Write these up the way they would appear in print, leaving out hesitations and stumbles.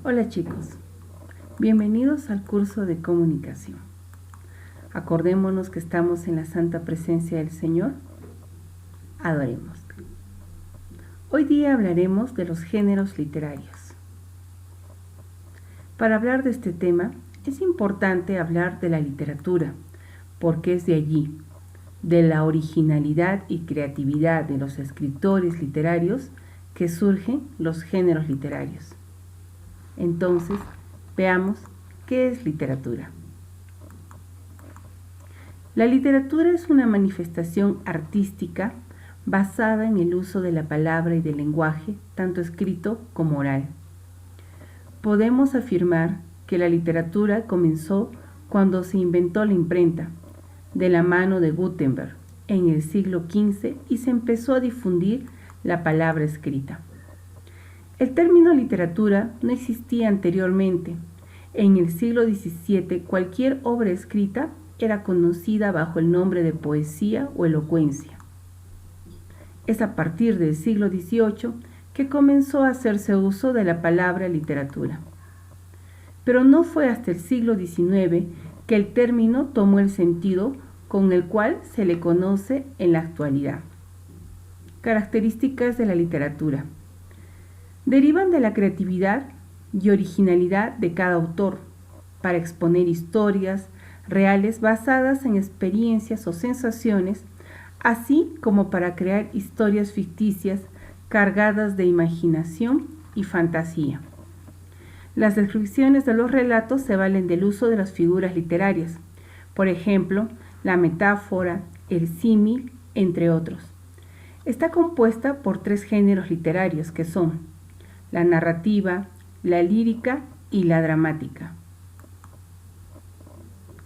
Hola chicos, bienvenidos al curso de comunicación. Acordémonos que estamos en la santa presencia del Señor. Adoremos. Hoy día hablaremos de los géneros literarios. Para hablar de este tema es importante hablar de la literatura, porque es de allí, de la originalidad y creatividad de los escritores literarios, que surgen los géneros literarios. Entonces, veamos qué es literatura. La literatura es una manifestación artística basada en el uso de la palabra y del lenguaje, tanto escrito como oral. Podemos afirmar que la literatura comenzó cuando se inventó la imprenta, de la mano de Gutenberg, en el siglo XV, y se empezó a difundir la palabra escrita. El término literatura no existía anteriormente. En el siglo XVII, cualquier obra escrita era conocida bajo el nombre de poesía o elocuencia. Es a partir del siglo XVIII que comenzó a hacerse uso de la palabra literatura. Pero no fue hasta el siglo XIX que el término tomó el sentido con el cual se le conoce en la actualidad. Características de la literatura. Derivan de la creatividad y originalidad de cada autor para exponer historias reales basadas en experiencias o sensaciones, así como para crear historias ficticias cargadas de imaginación y fantasía. Las descripciones de los relatos se valen del uso de las figuras literarias, por ejemplo, la metáfora, el símil, entre otros. Está compuesta por 3 géneros literarios que son la narrativa, la lírica y la dramática.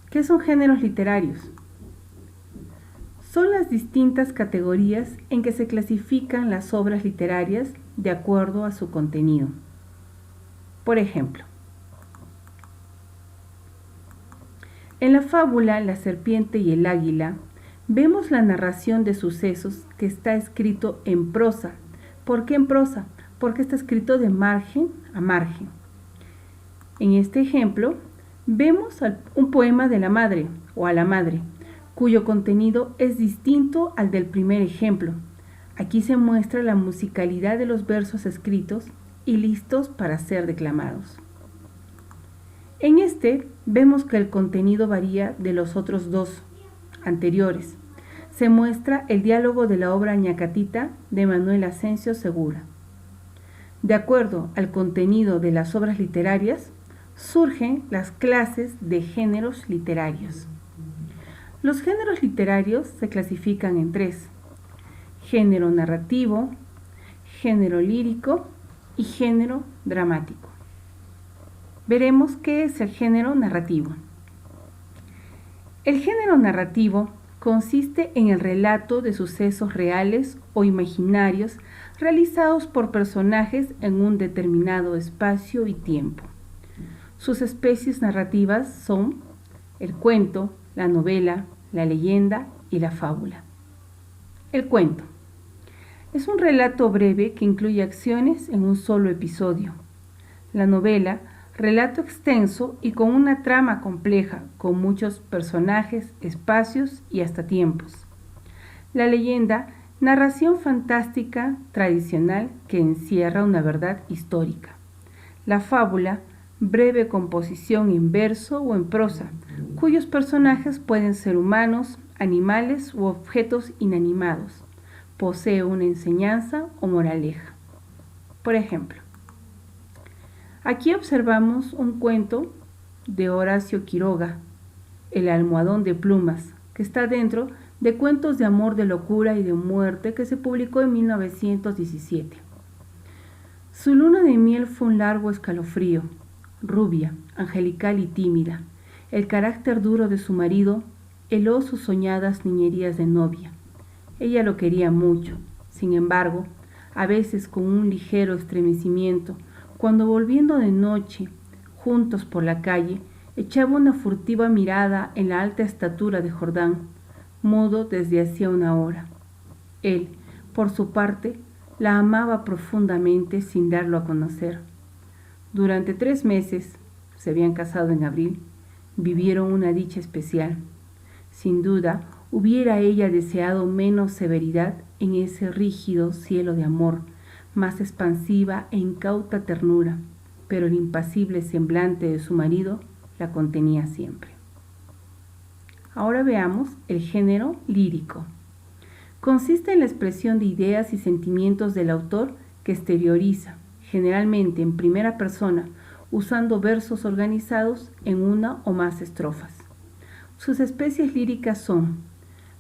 ¿Qué son géneros literarios? Son las distintas categorías en que se clasifican las obras literarias de acuerdo a su contenido. Por ejemplo, en la fábula La serpiente y el águila, vemos la narración de sucesos que está escrito en prosa. ¿Por qué en prosa? Porque está escrito de margen a margen. En este ejemplo, vemos un poema de la madre o a la madre, cuyo contenido es distinto al del primer ejemplo. Aquí se muestra la musicalidad de los versos escritos y listos para ser declamados. En este vemos que el contenido varía de los otros 2 anteriores. Se muestra el diálogo de la obra Ñacatita de Manuel Asensio Segura. De acuerdo al contenido de las obras literarias, surgen las clases de géneros literarios. Los géneros literarios se clasifican en 3: género narrativo, género lírico y género dramático. Veremos qué es el género narrativo. El género narrativo consiste en el relato de sucesos reales o imaginarios realizados por personajes en un determinado espacio y tiempo. Sus especies narrativas son el cuento, la novela, la leyenda y la fábula. El cuento es un relato breve que incluye acciones en un solo episodio. La novela, relato extenso y con una trama compleja, con muchos personajes, espacios y hasta tiempos. La leyenda, narración fantástica tradicional que encierra una verdad histórica. La fábula, breve composición en verso o en prosa, cuyos personajes pueden ser humanos, animales u objetos inanimados. Posee una enseñanza o moraleja. Por ejemplo, aquí observamos un cuento de Horacio Quiroga, El almohadón de plumas, que está dentro de Cuentos de amor, de locura y de muerte, que se publicó en 1917. Su luna de miel fue un largo escalofrío, rubia, angelical y tímida. El carácter duro de su marido heló sus soñadas niñerías de novia. Ella lo quería mucho, sin embargo, a veces con un ligero estremecimiento, cuando volviendo de noche, juntos por la calle, echaba una furtiva mirada en la alta estatura de Jordán, mudo desde hacía una hora. Él, por su parte, la amaba profundamente sin darlo a conocer. Durante 3 meses, se habían casado en abril, vivieron una dicha especial. Sin duda, hubiera ella deseado menos severidad en ese rígido cielo de amor, más expansiva e incauta ternura, pero el impasible semblante de su marido la contenía siempre. Ahora veamos el género lírico. Consiste en la expresión de ideas y sentimientos del autor que exterioriza, generalmente en primera persona, usando versos organizados en una o más estrofas. Sus especies líricas son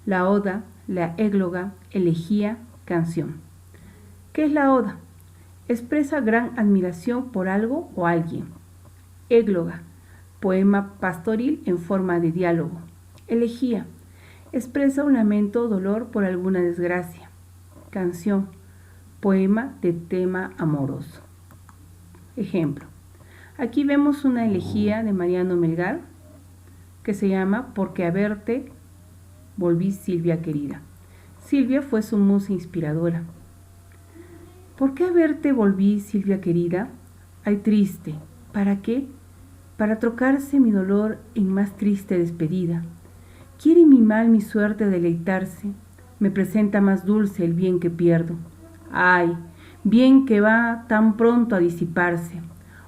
la oda, la égloga, elegía, canción. ¿Qué es la oda? Expresa gran admiración por algo o alguien. Égloga, poema pastoril en forma de diálogo. Elegía, expresa un lamento o dolor por alguna desgracia. Canción, poema de tema amoroso. Ejemplo, aquí vemos una elegía de Mariano Melgar que se llama Porque a verte volví, Silvia querida. Silvia fue su musa inspiradora. ¿Por qué a verte volví, Silvia querida? Ay, triste, ¿para qué? Para trocarse mi dolor en más triste despedida. Quiere mi mal mi suerte deleitarse, me presenta más dulce el bien que pierdo. Ay, bien que va tan pronto a disiparse.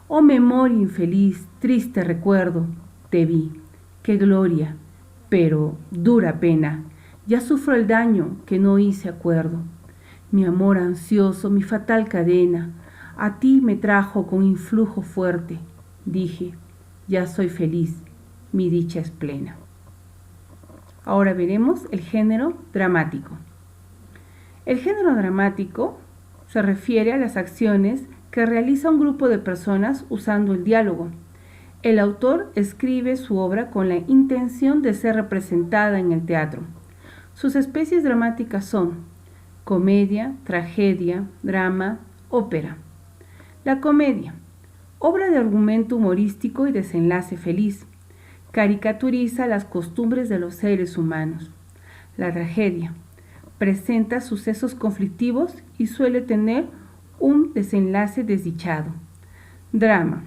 Oh memoria infeliz, triste recuerdo, te vi, qué gloria, pero dura pena, ya sufro el daño que no hice acuerdo. Mi amor ansioso, mi fatal cadena, a ti me trajo con influjo fuerte. Dije, ya soy feliz, mi dicha es plena. Ahora veremos el género dramático. El género dramático se refiere a las acciones que realiza un grupo de personas usando el diálogo. El autor escribe su obra con la intención de ser representada en el teatro. Sus especies dramáticas son comedia, tragedia, drama, ópera. La comedia, obra de argumento humorístico y desenlace feliz. Caricaturiza las costumbres de los seres humanos. La tragedia presenta sucesos conflictivos y suele tener un desenlace desdichado. Drama,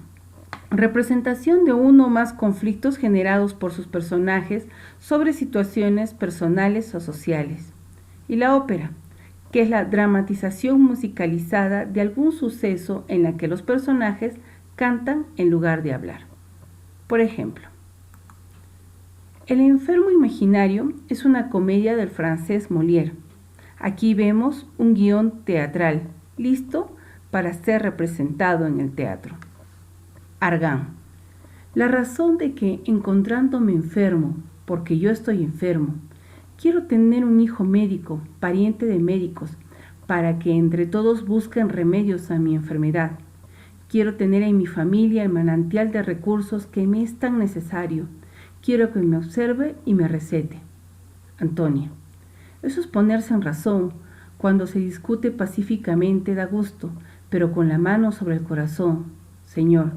representación de uno o más conflictos generados por sus personajes sobre situaciones personales o sociales. Y la ópera, que es la dramatización musicalizada de algún suceso en la que los personajes cantan en lugar de hablar. Por ejemplo, El enfermo imaginario es una comedia del francés Molière. Aquí vemos un guión teatral, listo para ser representado en el teatro. Argan. La razón de que, encontrándome enfermo, porque yo estoy enfermo, quiero tener un hijo médico, pariente de médicos, para que entre todos busquen remedios a mi enfermedad. Quiero tener en mi familia el manantial de recursos que me es tan necesario. Quiero que me observe y me recete. Antonia. Eso es ponerse en razón. Cuando se discute pacíficamente da gusto, pero con la mano sobre el corazón. Señor,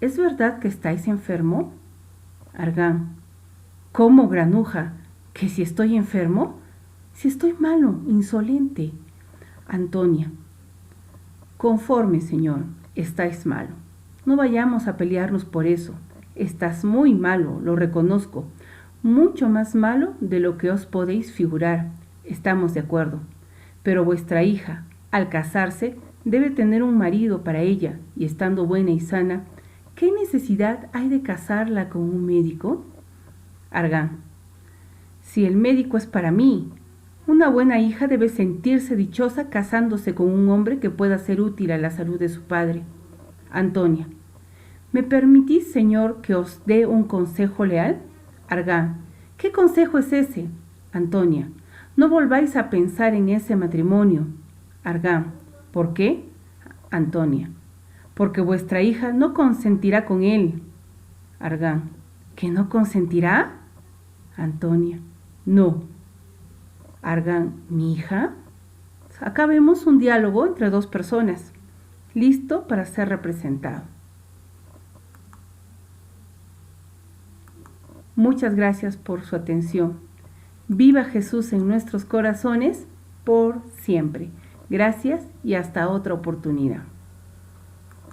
¿es verdad que estáis enfermo? Argan. ¿Cómo, granuja? ¿Que si estoy enfermo? Si estoy malo, insolente. Antonia. Conforme, señor, estáis malo. No vayamos a pelearnos por eso. Estás muy malo, lo reconozco. Mucho más malo de lo que os podéis figurar. Estamos de acuerdo. Pero vuestra hija, al casarse, debe tener un marido para ella, y estando buena y sana, ¿qué necesidad hay de casarla con un médico? Argan. Si el médico es para mí, una buena hija debe sentirse dichosa casándose con un hombre que pueda ser útil a la salud de su padre. Antonia. ¿Me permitís, señor, que os dé un consejo leal? Argan. ¿Qué consejo es ese? Antonia. No volváis a pensar en ese matrimonio. Argan. ¿Por qué? Antonia. Porque vuestra hija no consentirá con él. Argan. ¿Que no consentirá? Antonia. No. Argan. ¿Mi hija? Acá vemos un diálogo entre dos personas, listo para ser representado. Muchas gracias por su atención. Viva Jesús en nuestros corazones por siempre. Gracias y hasta otra oportunidad.